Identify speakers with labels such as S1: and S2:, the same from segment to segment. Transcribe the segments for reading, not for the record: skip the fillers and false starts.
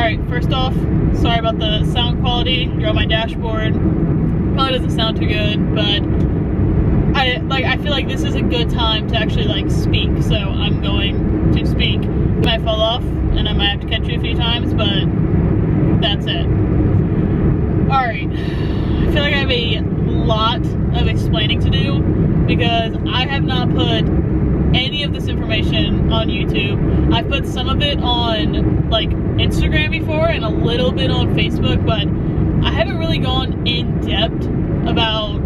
S1: Alright, first off, sorry about the sound quality. You're on my dashboard. Probably doesn't sound too good, but I feel like this is a good time to actually like speak, so I'm going to speak. It might fall off and I might have to catch you a few times, but that's it. Alright, I feel like I have a lot of explaining to do because I have not put any of this information on YouTube. I've put some of it on like Instagram before and a little bit on Facebook, but I haven't really gone in depth about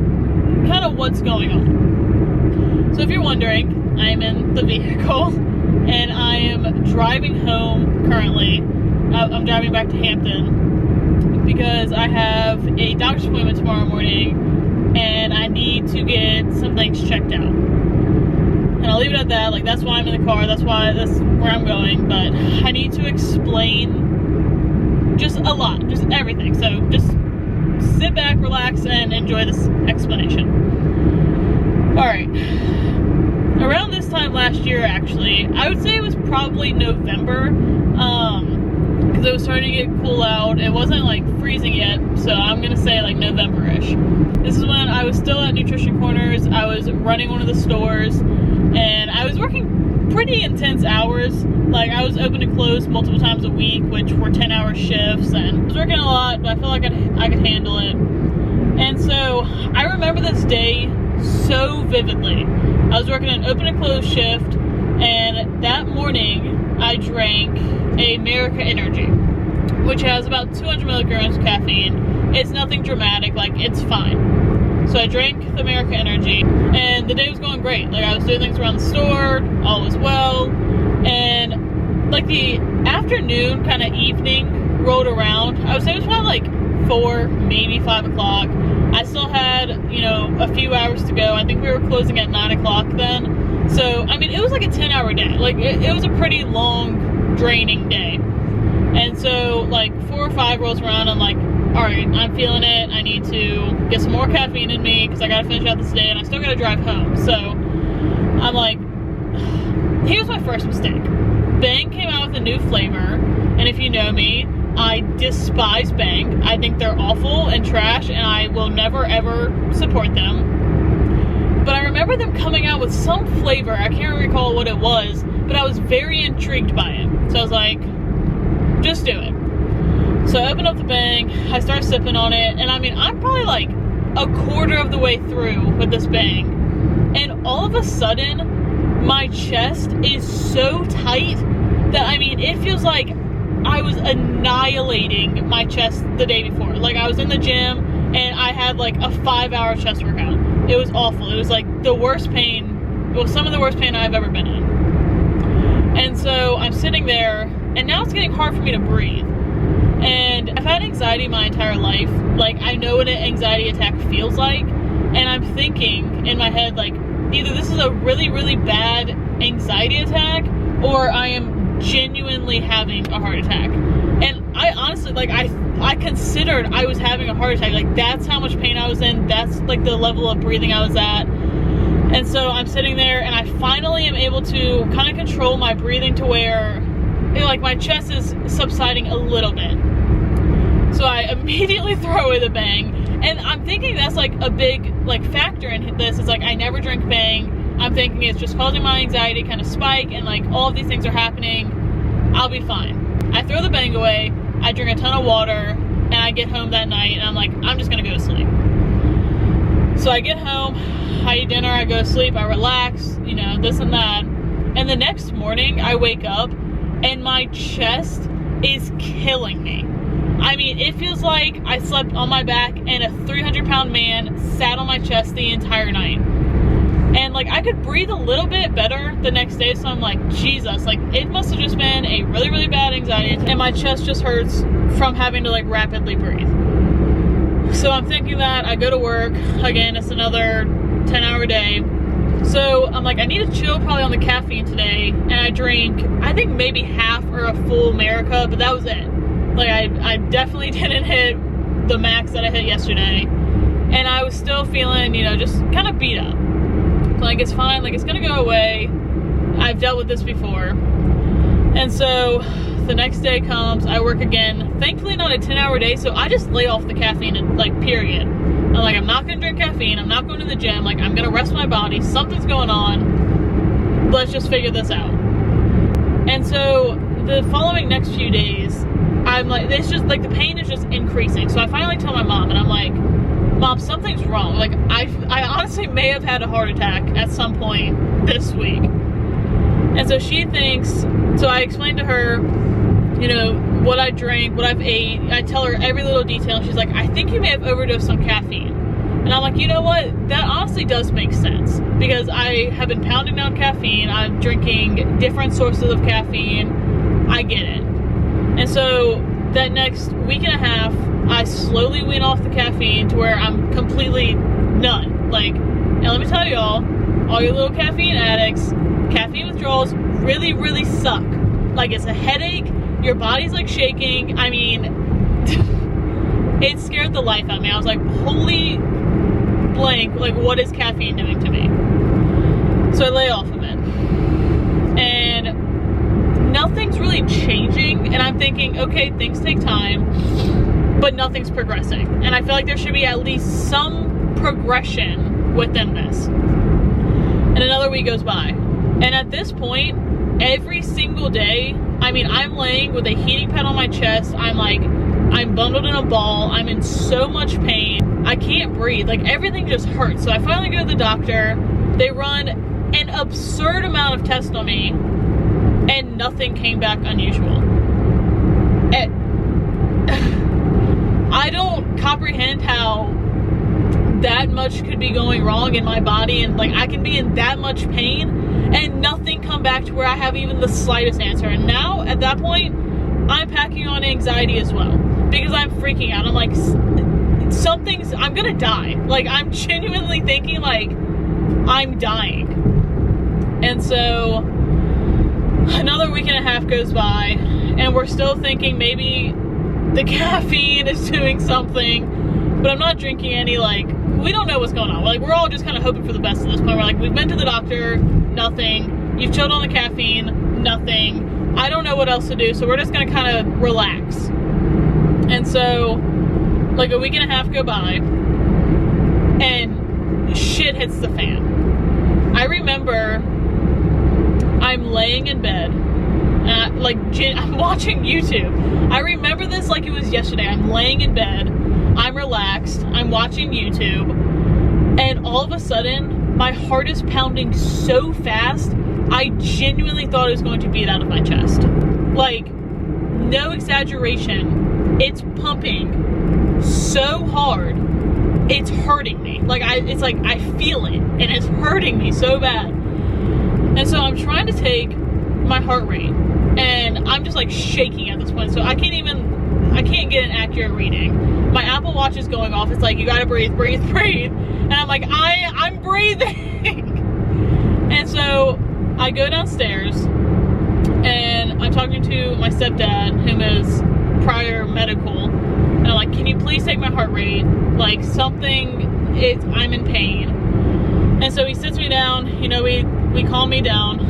S1: kind of what's going on. So if you're wondering, I am in the vehicle and I am driving home currently. I'm driving back to Hampton because I have a doctor's appointment tomorrow morning and I need to get some things checked out. And I'll leave it at that. Like, that's why I'm in the car, that's where I'm going, but I need to explain just a lot, just everything. So just sit back, relax, and enjoy this explanation. Alright. Around this time last year, actually, I would say it was probably November, because it was starting to get cool out. It wasn't like freezing yet, so I'm gonna say like November-ish. This is when I was still at Nutrition Corners. I was running one of the stores, and I was working pretty intense hours. Like, I was open and closed multiple times a week, which were 10-hour shifts, and I was working a lot, but I felt like I could handle it. And so I remember this day so vividly. I was working an open and closed shift, and that morning I drank a America Energy, which has about 200 milligrams of caffeine. It's nothing dramatic, like, it's fine. So I drank the America Energy, and the day was going great. Like, I was doing things around the store, all was well, and like the afternoon, kind of evening rolled around. I would say it was probably like 4, maybe 5 o'clock. I still had, you know, a few hours to go. I think we were closing at 9 o'clock then. So, I mean, it was like a 10-hour day. Like, it was a pretty long, draining day. And so, like, 4 or 5 rolls around, I'm like, alright, I'm feeling it. I need to get some more caffeine in me because I gotta finish out this day and I still gotta drive home. So, I'm like, here's my first mistake. Bang came out with a new flavor, and if you know me, I despise Bang. I think they're awful and trash, and I will never ever support them. But I remember them coming out with some flavor. I can't recall what it was, but I was very intrigued by it. So I was like, just do it. So I open up the Bang, I start sipping on it, and I mean, I'm probably like a quarter of the way through with this Bang, and all of a sudden, my chest is so tight that, I mean, it feels like I was annihilating my chest the day before. Like, I was in the gym and I had like a 5-hour chest workout. It was awful. It was like the worst pain, well, some of the worst pain I've ever been in. And so I'm sitting there, and now it's getting hard for me to breathe. And I've had anxiety my entire life. Like, I know what an anxiety attack feels like, and I'm thinking in my head, like, either this is a really, really bad anxiety attack, or I am genuinely having a heart attack. And I honestly, like, I considered I was having a heart attack. Like, that's how much pain I was in. That's like the level of breathing I was at. And so I'm sitting there, and I finally am able to kind of control my breathing to where, you know, like, my chest is subsiding a little bit. So I immediately throw away the Bang. And I'm thinking that's like a big like factor in this. Is like, I never drink Bang. I'm thinking it's just causing my anxiety kind of spike, and like all of these things are happening. I'll be fine. I throw the Bang away. I drink a ton of water, and I get home that night, and I'm like, I'm just gonna go to sleep. So I get home, I eat dinner, I go to sleep, I relax, you know, this and that. And the next morning, I wake up, and my chest is killing me. I mean, it feels like I slept on my back and a 300-pound man sat on my chest the entire night. And like, I could breathe a little bit better the next day, so I'm like, Jesus, like, it must have just been a really, really bad anxiety attack, and my chest just hurts from having to like rapidly breathe. So I'm thinking that, I go to work, again, it's another 10-hour day. So I'm like, I need to chill probably on the caffeine today, and I drink, I think maybe half or a full America, but that was it. Like, I definitely didn't hit the max that I hit yesterday, and I was still feeling, you know, just kind of beat up. Like, it's fine, like, it's gonna go away. I've dealt with this before. And so the next day comes, I work again. Thankfully not a 10-hour day, so I just lay off the caffeine, and like, period. I'm like, I'm not gonna drink caffeine, I'm not going to the gym, like, I'm gonna rest my body, something's going on, let's just figure this out. And so the following next few days, I'm like, it's just like the pain is just increasing. So I finally tell my mom, and I'm like, Mom, something's wrong. Like, I honestly may have had a heart attack at some point this week. And so she thinks, so I explained to her, you know, what I drank, what I've ate. I tell her every little detail. She's like, I think you may have overdosed on caffeine. And I'm like, you know what? That honestly does make sense, because I have been pounding down caffeine. I'm drinking different sources of caffeine. I get it. And so that next week and a half, I slowly wean off the caffeine to where I'm completely none. Like, and let me tell y'all, all you little caffeine addicts, caffeine withdrawals really, really suck. Like, it's a headache, your body's like shaking. I mean, it scared the life out of me. I was like, holy blank, like, what is caffeine doing to me? So I lay off of it. And nothing's really changing, and I'm thinking, okay, things take time, but nothing's progressing. And I feel like there should be at least some progression within this. And another week goes by. And at this point, every single day, I mean, I'm laying with a heating pad on my chest. I'm bundled in a ball. I'm in so much pain. I can't breathe. Like, everything just hurts. So I finally go to the doctor. They run an absurd amount of tests on me, and nothing came back unusual. I don't comprehend how that much could be going wrong in my body, and like, I can be in that much pain and nothing come back to where I have even the slightest answer. And now at that point, I'm packing on anxiety as well, because I'm freaking out. I'm like, I'm gonna die. Like, I'm genuinely thinking like I'm dying. And so another week and a half goes by, and we're still thinking maybe the caffeine is doing something, but I'm not drinking any. Like, we don't know what's going on. Like, we're all just kind of hoping for the best at this point. We're like, we've been to the doctor, nothing. You've chilled on the caffeine, nothing. I don't know what else to do, so we're just gonna kind of relax. And so, like, a week and a half go by, and shit hits the fan. I remember I'm laying in bed, and I'm watching YouTube. I remember this like it was yesterday. I'm laying in bed, I'm relaxed, I'm watching YouTube, and all of a sudden, my heart is pounding so fast, I genuinely thought it was going to beat out of my chest. Like, no exaggeration, it's pumping so hard, it's hurting me. Like, it's like I feel it, and it's hurting me so bad. And so I'm trying to take my heart rate, and I'm just like shaking at this point, so I can't get an accurate reading. My Apple Watch is going off. It's like, you gotta breathe, breathe, breathe. And I'm like, I'm breathing. And so I go downstairs, and I'm talking to my stepdad, whom is prior medical, and I'm like, can you please take my heart rate? Like, I'm in pain. And so he sits me down, you know, we calm me down,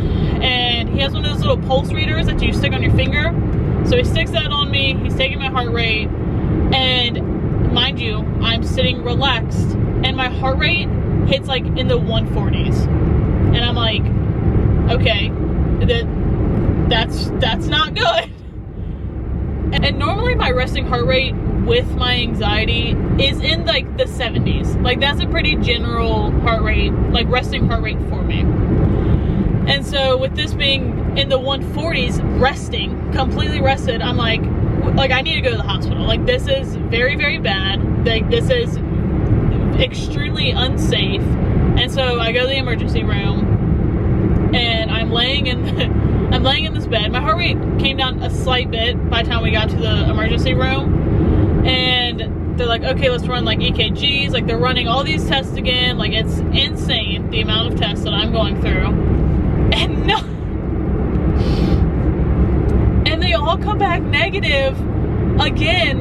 S1: and he has one of those little pulse readers that you stick on your finger. So he sticks that on me, he's taking my heart rate, and mind you, I'm sitting relaxed, and my heart rate hits like in the 140s. And I'm like, okay, that's not good. And normally my resting heart rate with my anxiety is in like the 70s. Like, that's a pretty general heart rate, like resting heart rate for me. And so with this being in the 140s, resting, completely rested, I'm like, I need to go to the hospital. Like, this is very, very bad. Like, this is extremely unsafe. And so I go to the emergency room, and I'm laying in this bed. My heart rate came down a slight bit by the time we got to the emergency room, and they're like, okay, let's run like EKGs. Like, they're running all these tests again. Like, it's insane the amount of tests that I'm going through. And they all come back negative again.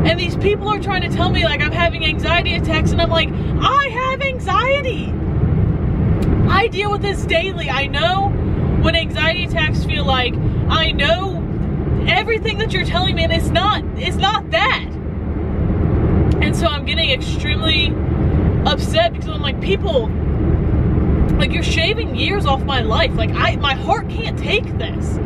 S1: And these people are trying to tell me like I'm having anxiety attacks, and I'm like, I have anxiety. I deal with this daily. I know when anxiety attacks feel like, I know everything that you're telling me and it's not that. And so I'm getting extremely upset because I'm like, people, like, you're shaving years off my life. Like, my heart can't take this.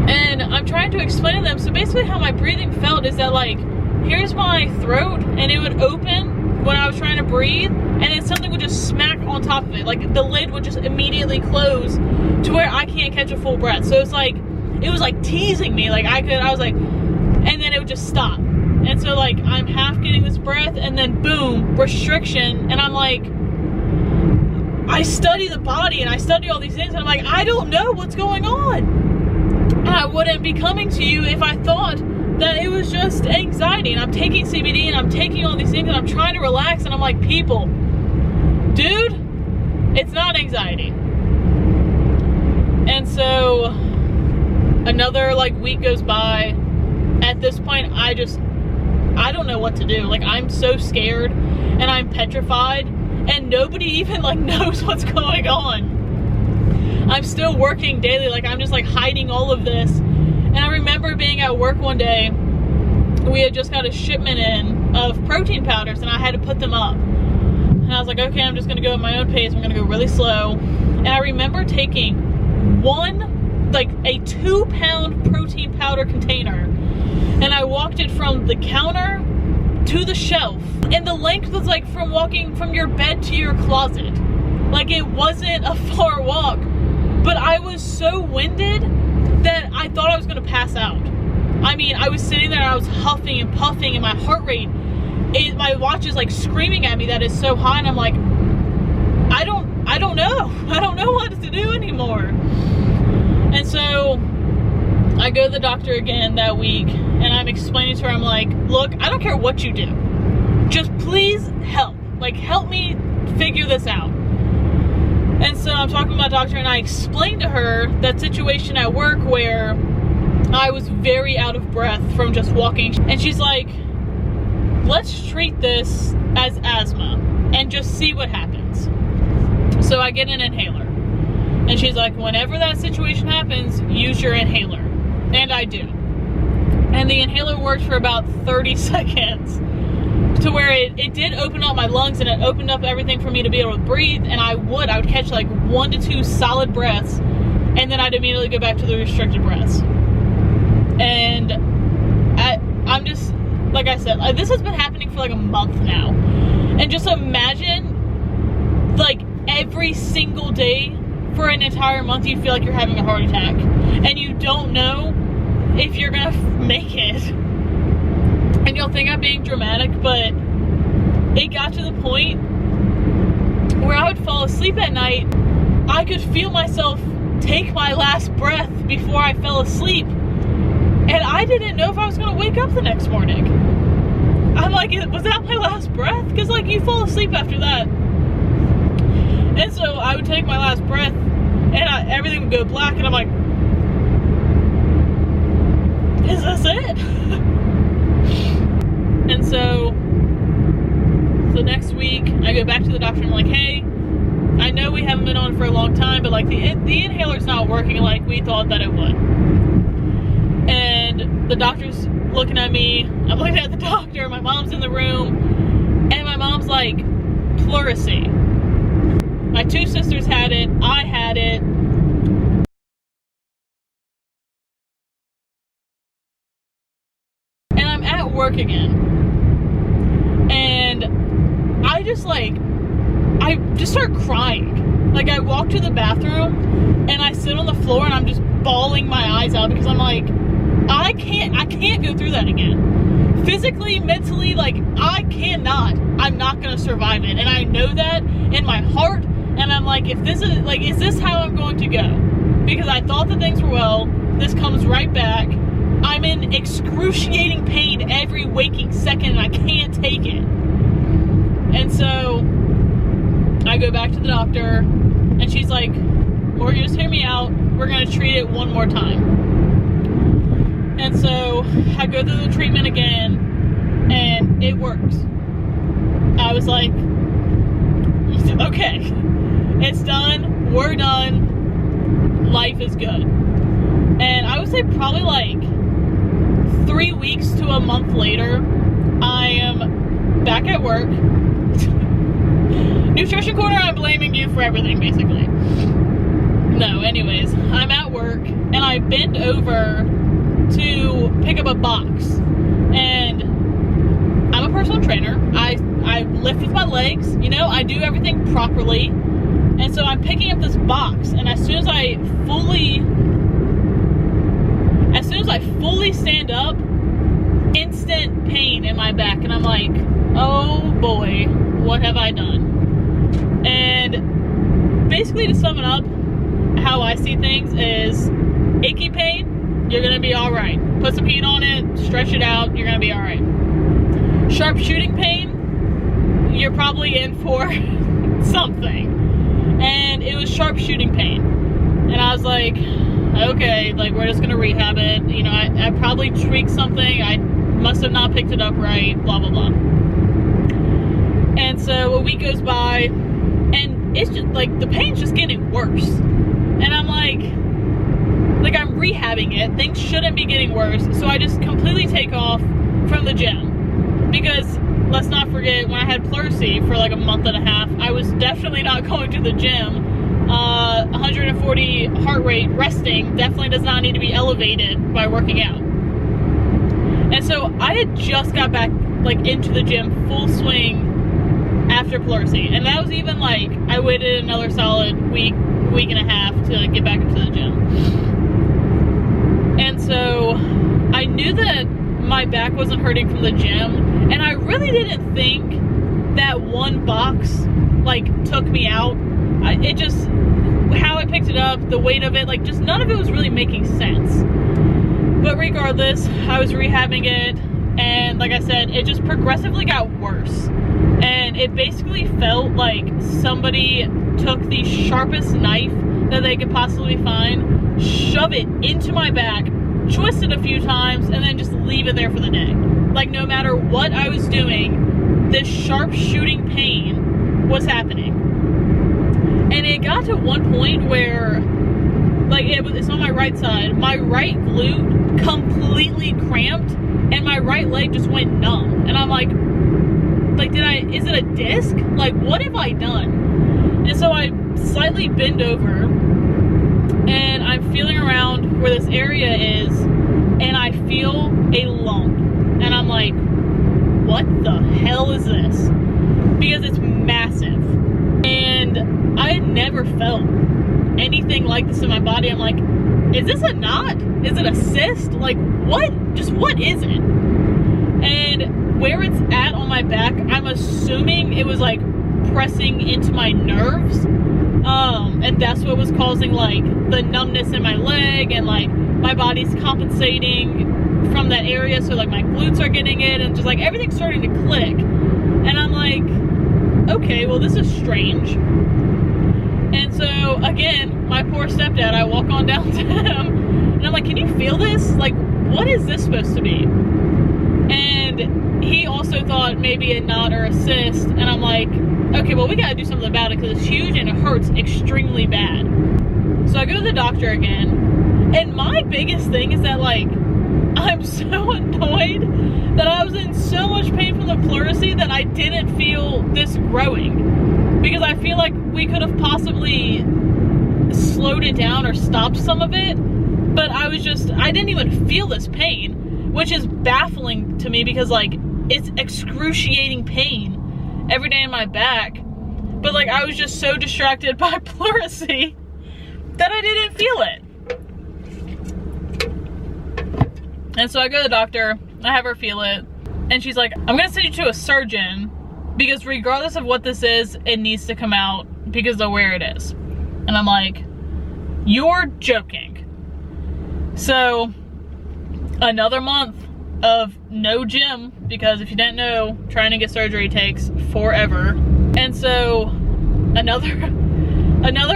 S1: And I'm trying to explain to them, so basically how my breathing felt is that, like, here's my throat and it would open when I was trying to breathe, and then something would just smack on top of it. Like, the lid would just immediately close to where I can't catch a full breath. So it's like, it was like teasing me. Like, I was like, and then it would just stop. And so, like, I'm half getting this breath and then boom, restriction. And I'm like, I study the body and I study all these things and I'm like, I don't know what's going on. I wouldn't be coming to you if I thought that it was just anxiety, and I'm taking CBD and I'm taking all these things and I'm trying to relax, and I'm like, people, dude, it's not anxiety. And so another like week goes by. At this point, I don't know what to do. Like, I'm so scared and I'm petrified, and nobody even like knows what's going on. I'm still working daily. Like, I'm just like hiding all of this. And I remember being at work one day, we had just got a shipment in of protein powders and I had to put them up. And I was like, okay, I'm just gonna go at my own pace. I'm gonna go really slow. And I remember taking a 2-pound protein powder container, and I walked it from the counter to the shelf. And the length was like from walking from your bed to your closet. Like, it wasn't a far walk, but I was so winded that I thought I was gonna pass out. I mean, I was sitting there and I was huffing and puffing, and my heart rate, my watch is like screaming at me that it's so high, and I'm like, I don't know. I don't know what to do anymore. And so I go to the doctor again that week, and I'm explaining to her, I'm like, look, I don't care what you do. Just please help. Like, help me figure this out. And so I'm talking to my doctor, and I explained to her that situation at work where I was very out of breath from just walking. And she's like, let's treat this as asthma and just see what happens. So I get an inhaler. And she's like, whenever that situation happens, use your inhaler. And I do. And the inhaler worked for about 30 seconds to where it did open up my lungs, and it opened up everything for me to be able to breathe. And I would catch like 1 to 2 solid breaths, and then I'd immediately go back to the restricted breaths. And I'm just, like I said, this has been happening for like a month now. And just imagine, like, every single day for an entire month you feel like you're having a heart attack, and you don't know if you're gonna make it. And you'll think I'm being dramatic, but it got to the point where I would fall asleep at night. I could feel myself take my last breath before I fell asleep, and I didn't know if I was gonna wake up the next morning. I'm like, was that my last breath? Because, like, you fall asleep after that. And so I would take my last breath, and everything would go black, and I'm like, is this it? And so the next week, I go back to the doctor, and I'm like, hey, I know we haven't been on for a long time, but like the inhaler's not working like we thought that it would. And the doctor's looking at me, I'm looking at the doctor, my mom's in the room, and my mom's like, pleurisy. My 2 sisters had it, I had it. And I'm at work again. And I just start crying. Like, I walk to the bathroom and I sit on the floor and I'm just bawling my eyes out because I'm like, I can't go through that again. Physically, mentally, like, I'm not gonna survive it. And I know that in my heart. And I'm like, is this how I'm going to go? Because I thought that things were well. This comes right back. I'm in excruciating pain every waking second, and I can't take it. And so I go back to the doctor, and she's like, Morgan, just hear me out. We're going to treat it one more time. And so I go through the treatment again, and it works. I was like, okay, it's done. We're done. life is good. And I would say probably like 3 weeks to a month later, I am back at work. Nutrition Corner, I'm blaming you for everything, basically. No, anyways, I'm at work and I bend over to pick up a box. And I'm a personal trainer. I lift with my legs, you know, I do everything properly. And so I'm picking up this box, and as soon as I fully stand up, instant pain in my back, and I'm like, oh boy, what have I done? And basically, to sum it up, how I see things is achy pain, you're gonna be all right. Put some heat on it, stretch it out, you're gonna be all right. Sharp shooting pain, you're probably in for something. And it was sharp shooting pain. And I was like, okay, like we're just gonna rehab it. You know, I probably tweaked something, I must have not picked it up right, blah, blah, blah. And so a week goes by, and it's just like, the pain's just getting worse. And I'm like I'm rehabbing it, things shouldn't be getting worse. So I just completely take off from the gym. Because let's not forget, when I had pleurisy for like a month and a half, I was definitely not going to the gym. 140 heart rate resting definitely does not need to be elevated by working out. And so I had just got back like into the gym full swing after pleurisy. And that was even like, I waited another solid week and a half to get back into the gym. And so I knew that my back wasn't hurting from the gym, and I really didn't think that one box like took me out. It just, how I picked it up, the weight of it, like just none of it was really making sense. But regardless, I was rehabbing it, and like I said, it just progressively got worse. And it basically felt like somebody took the sharpest knife that they could possibly find, shove it into my back, twist it a few times, and then just leave it there for the day. Like no matter what I was doing, this sharp shooting pain was happening. And it got to one point where, like it's on my right side, my right glute completely cramped, and my right leg just went numb. And I'm like is it a disc? Like what have I done? And so I slightly bend over, and I'm feeling around where this area is, and I feel a lump. And I'm like, what the hell is this? Because it's massive. And I had never felt anything like this in my body. I'm like, is this a knot? Is it a cyst? Like what? Just what is it? And where it's at on my back, I'm assuming it was like pressing into my nerves. And that's what was causing like the numbness in my leg, and like my body's compensating from that area, so like my glutes are getting it, and just like everything's starting to click. And I'm like, okay, well this is strange. And so again, my poor stepdad, I walk on down to him, and I'm like, can you feel this? Like, what is this supposed to be? And he also thought maybe a knot or a cyst, and I'm like, okay, well we gotta do something about it because it's huge and it hurts extremely bad. So I go to the doctor again, and my biggest thing is that like, I'm so annoyed that I was in so much pain from the pleurisy that I didn't feel this growing. Because I feel like we could have possibly slowed it down or stopped some of it, but I didn't even feel this pain, which is baffling to me because like, it's excruciating pain every day in my back. But like, I was just so distracted by pleurisy that I didn't feel it. And so I go to the doctor, I have her feel it, and she's like, I'm gonna send you to a surgeon because regardless of what this is, it needs to come out because of where it is. And I'm like, you're joking. So another month of no gym, because if you didn't know, trying to get surgery takes forever. And so another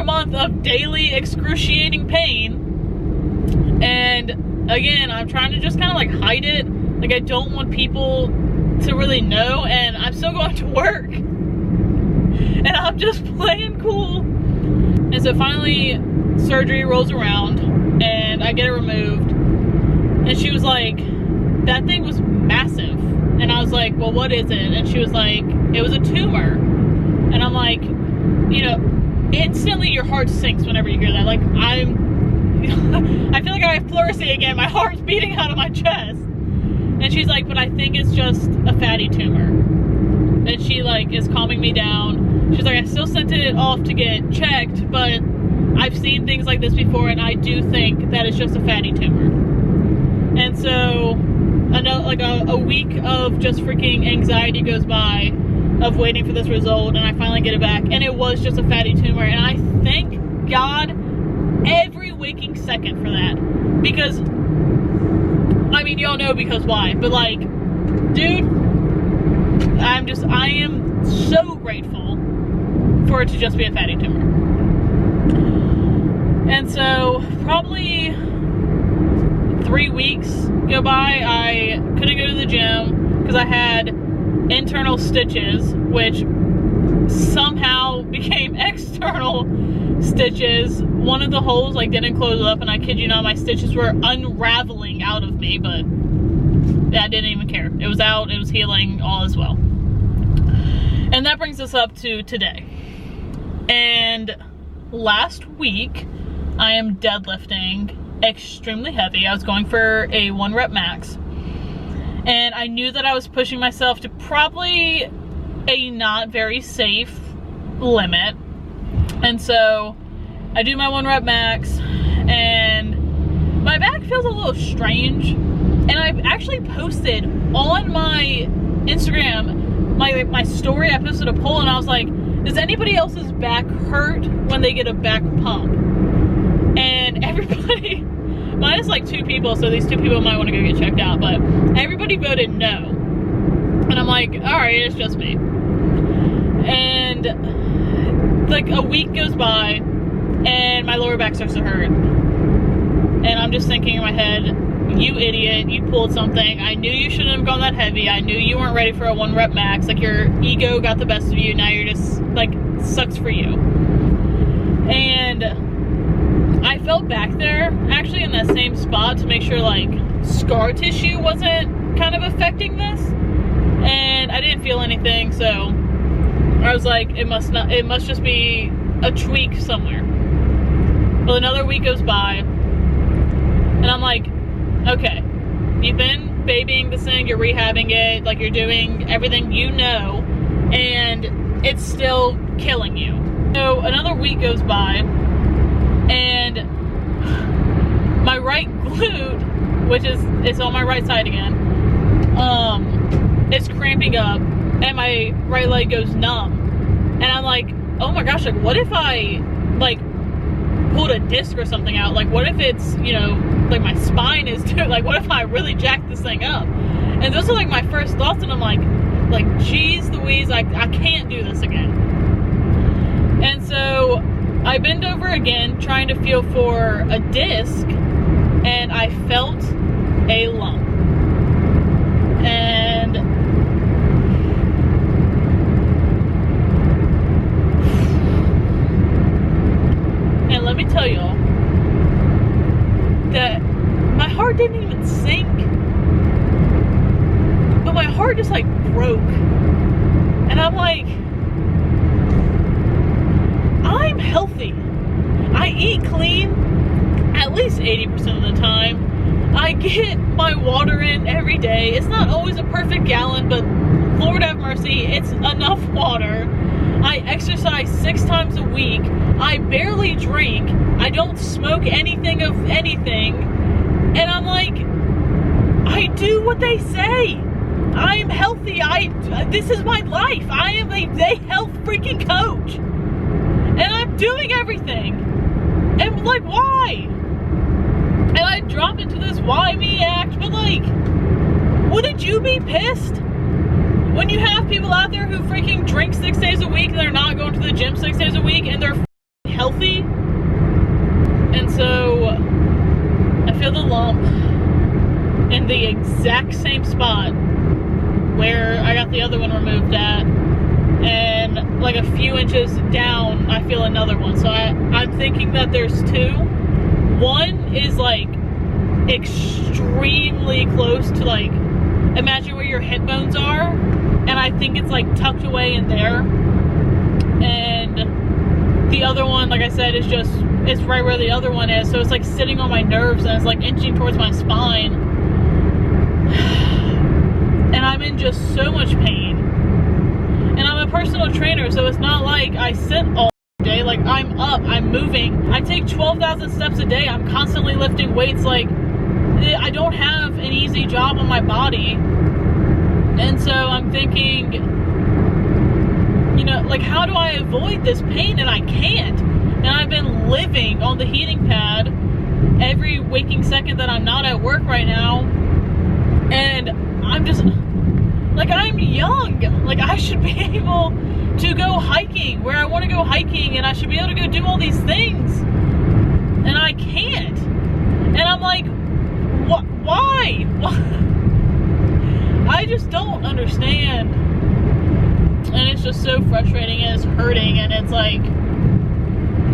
S1: month of daily excruciating pain. And again, I'm trying to just kind of like hide it. Like I don't want people to really know, and I'm still going to work. And I'm just playing cool. And so finally, surgery rolls around and I get it removed, and she was like, that thing was massive. And I was like, well, what is it? And she was like, it was a tumor. And I'm like, you know, instantly your heart sinks whenever you hear that. Like, I feel like I have pleurisy again. My heart's beating out of my chest. And she's like, but I think it's just a fatty tumor. And she like is calming me down. She's like, I still sent it off to get checked, but I've seen things like this before, and I do think that it's just a fatty tumor. And so I know, like a week of just freaking anxiety goes by of waiting for this result, and I finally get it back, and it was just a fatty tumor. And I thank God every waking second for that, because I mean, y'all know because why, but like, dude, I am so grateful for it to just be a fatty tumor. And so probably 3 weeks go by, I couldn't go to the gym because I had internal stitches, which somehow became external stitches. One of the holes like didn't close up, and I kid you not, my stitches were unraveling out of me, but I didn't even care. It was out, it was healing, all is well. And that brings us up to today. And last week, I am deadlifting extremely heavy. I was going for a 1 rep max. And I knew that I was pushing myself to probably a not very safe limit. And so I do my 1 rep max, and my back feels a little strange. And I've actually posted on my Instagram, my story, I posted a poll, and I was like, does anybody else's back hurt when they get a back pump? And everybody, minus like 2 people, so these 2 people might want to go get checked out, but everybody voted no. And I'm like, alright, it's just me. And like a week goes by, and my lower back starts to hurt. And I'm just thinking in my head, you idiot, you pulled something. I knew you shouldn't have gone that heavy. I knew you weren't ready for a 1 rep max. Like, your ego got the best of you. Now you're just, like, sucks for you. And I felt back there, actually in that same spot, to make sure, like, scar tissue wasn't kind of affecting this. And I didn't feel anything, so I was like, it must just be a tweak somewhere. Well, another week goes by, and I'm like, okay, you've been babying this thing, you're rehabbing it, like you're doing everything you know, and it's still killing you. So another week goes by, and my right glute, which is, it's on my right side again, it's cramping up, and my right leg goes numb. And I'm like, oh my gosh, like what if I like pulled a disc or something out? Like what if it's, you know, like my spine is too, like what if I really jack this thing up? And those are like my first thoughts, and I'm like geez Louise, I can't do this again. And so I bend over again trying to feel for a disc, and I felt a lump. And let me tell y'all that my heart didn't even sink, but my heart just like broke. And I'm like, I'm healthy. I eat clean at least 80% of the time. I get my water in every day. It's not always a perfect gallon, but Lord have mercy, it's enough water. I exercise 6 times a week. I barely drink. I don't smoke anything of anything. And I'm like, I do what they say. I'm healthy. This is my life. I am a health freaking coach. And I'm doing everything. And like, why? And I drop into this why me act, but like, wouldn't you be pissed when you have people out there who freaking drink 6 days a week and they're not going to the gym 6 days a week and they're healthy? And so I feel the lump in the exact same spot where I got the other one removed at. and like a few inches down I feel another one. So I'm thinking that there's two. One is like extremely close to, like, imagine where your hip bones are, and I think it's like tucked away in there. And the other one, like I said, is just, it's right where the other one is, so it's like sitting on my nerves and it's like inching towards my spine. And I'm in just so much pain. And I'm a personal trainer, so it's not like I sit all day. Like, I'm up, I'm moving. I take 12,000 steps a day. I'm constantly lifting weights. Like, I don't have an easy job on my body. And so I'm thinking, you know, like, how do I avoid this pain? And I can't. And I've been living on the heating pad every waking second that I'm not at work right now. And I'm just, like, I'm young. Like, I should be able to go hiking where I want to go hiking, and I should be able to go do all these things. And I can't. And I'm like, why? I just don't understand. And it's just so frustrating, and it's hurting, and it's like,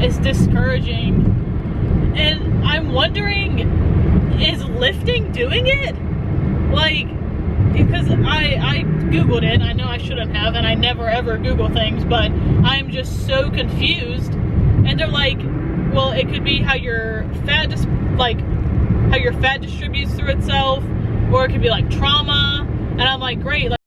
S1: it's discouraging. And I'm wondering, is lifting doing it? Like, because I Googled it. I know I shouldn't have, and I never ever Google things, but I'm just so confused. And they're like, well, it could be how your fat distributes through itself, or it could be like trauma. And I'm like, great. Like,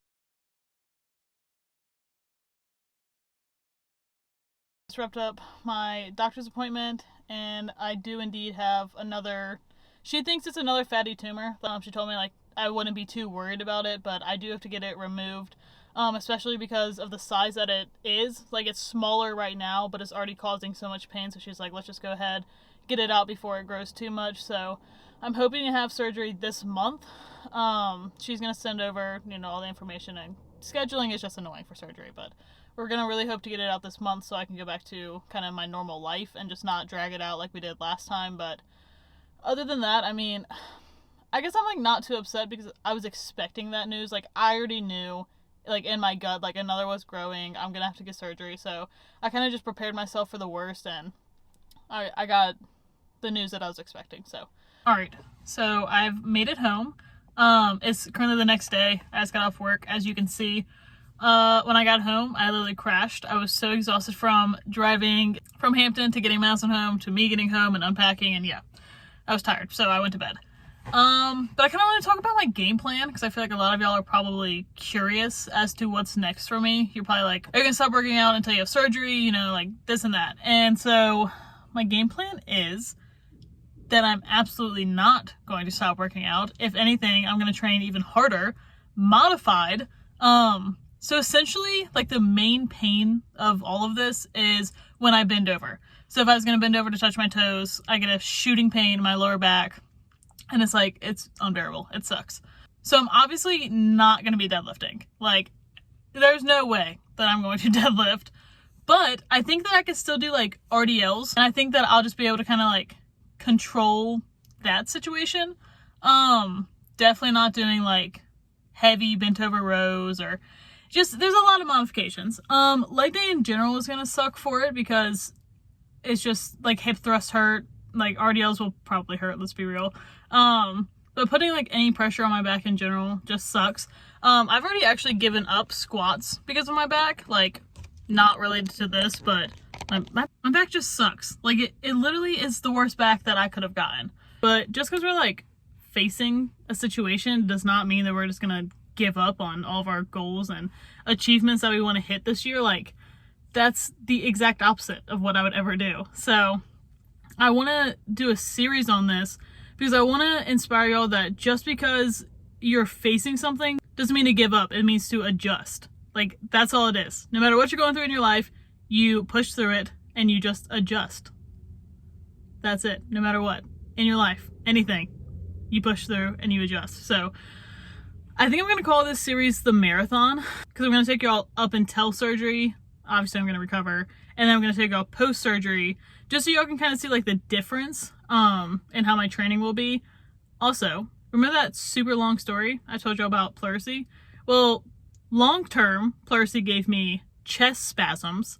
S1: just wrapped up my doctor's appointment, and I do indeed have another. She thinks it's another fatty tumor. She told me, like, I wouldn't be too worried about it, but I do have to get it removed, especially because of the size that it is. Like, it's smaller right now, but it's already causing so much pain. So she's like, let's just go ahead, get it out before it grows too much. So I'm hoping to have surgery this month. She's going to send over, you know, all the information, and scheduling is just annoying for surgery, but we're going to really hope to get it out this month so I can go back to kind of my normal life and just not drag it out like we did last time. But other than that, I mean, I guess I'm, like, not too upset because I was expecting that news. Like, I already knew, like, in my gut, like, another was growing. I'm going to have to get surgery. So I kind of just prepared myself for the worst, and I got the news that I was expecting. So, all right. So I've made it home. It's currently the next day. I just got off work. As you can see, when I got home, I literally crashed. I was so exhausted from driving from Hampton to getting Madison home to me getting home and unpacking, and yeah, I was tired. So I went to bed. But I kind of want to talk about my game plan, because I feel like a lot of y'all are probably curious as to what's next for me. You're probably like, are you gonna stop working out until you have surgery? You know, like this and that. And so my game plan is that I'm absolutely not going to stop working out. If anything, I'm going to train even harder, modified. So essentially, like, the main pain of all of this is when I bend over. So if I was going to bend over to touch my toes, I get a shooting pain in my lower back, and it's like, it's unbearable. It sucks. So I'm obviously not going to be deadlifting. Like, there's no way that I'm going to deadlift, but I think that I could still do, like, RDLs, and I think that I'll just be able to kind of, like, control that situation. Definitely not doing, like, heavy bent over rows, or just, there's a lot of modifications. Leg day in general is gonna suck for it, because it's just, like, hip thrusts hurt, like, RDLs will probably hurt, let's be real. But putting, like, any pressure on my back in general just sucks. I've already actually given up squats because of my back, like, not related to this, but my back just sucks. Like, it literally is the worst back that I could have gotten. But just because we're, like, facing a situation does not mean that we're just gonna give up on all of our goals and achievements that we want to hit this year. Like, that's the exact opposite of what I would ever do. So I want to do a series on this because I want to inspire y'all that just because you're facing something doesn't mean to give up. It means to adjust. Like, that's all it is. No matter what you're going through in your life, you push through it and you just adjust. That's it. No matter what in your life, anything, you push through and you adjust. So I think I'm going to call this series the marathon, because I'm going to take y'all up until surgery. Obviously I'm going to recover, and then I'm going to take y'all post surgery, just so y'all can kind of see, like, the difference in how my training will be. Also, remember that super long story I told y'all about Pleurisy? Well, long term, Pleurisy gave me chest spasms,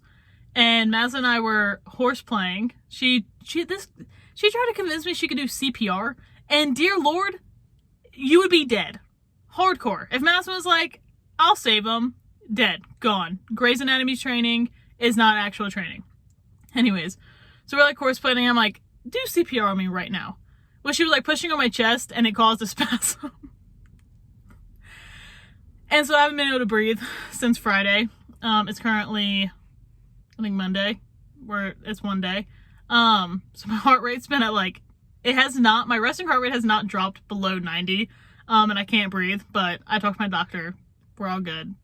S1: and Maz and I were horse playing. She tried to convince me she could do CPR, and dear Lord, you would be dead. Hardcore. If Maz was like, I'll save him, dead, gone. Grey's Anatomy training is not actual training. Anyways, so we're like horse playing. I'm like, do CPR on me right now. Well, she was like pushing on my chest, and it caused a spasm. And so I haven't been able to breathe since Friday. It's currently, I think, Monday, where it's one day. So my heart rate's been at like, my resting heart rate has not dropped below 90. And I can't breathe, but I talked to my doctor. We're all good.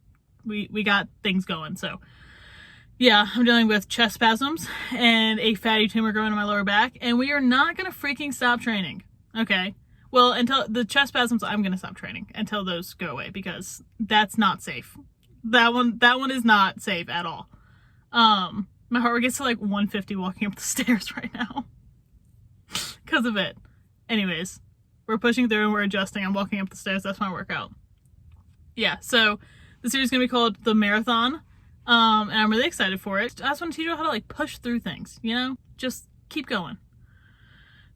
S1: We got things going. So yeah, I'm dealing with chest spasms and a fatty tumor growing in my lower back, and we are not going to freaking stop training. Okay. Well, until the chest spasms, I'm going to stop training until those go away, because that's not safe. That one is not safe at all. My heart rate gets to like 150 walking up the stairs right now because of it. Anyways, we're pushing through and we're adjusting. I'm walking up the stairs. That's my workout. Yeah. So the series is going to be called The Marathon. And I'm really excited for it. I just want to teach you how to like push through things, you know, just keep going.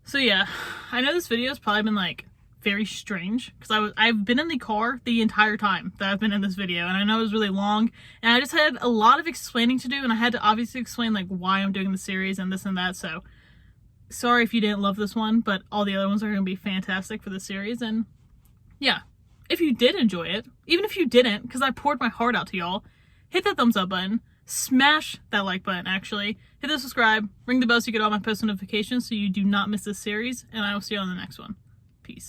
S1: So yeah, I know this video has probably been like very strange because I've been in the car the entire time that I've been in this video, and I know it was really long, and I just had a lot of explaining to do, and I had to obviously explain like why I'm doing the series and this and that. So sorry if you didn't love this one, but all the other ones are going to be fantastic for the series. And yeah, if you did enjoy it, even if you didn't, because I poured my heart out to y'all, hit that thumbs up button, smash that like button actually, hit the subscribe, ring the bell so you get all my post notifications so you do not miss this series, and I will see you on the next one. Peace.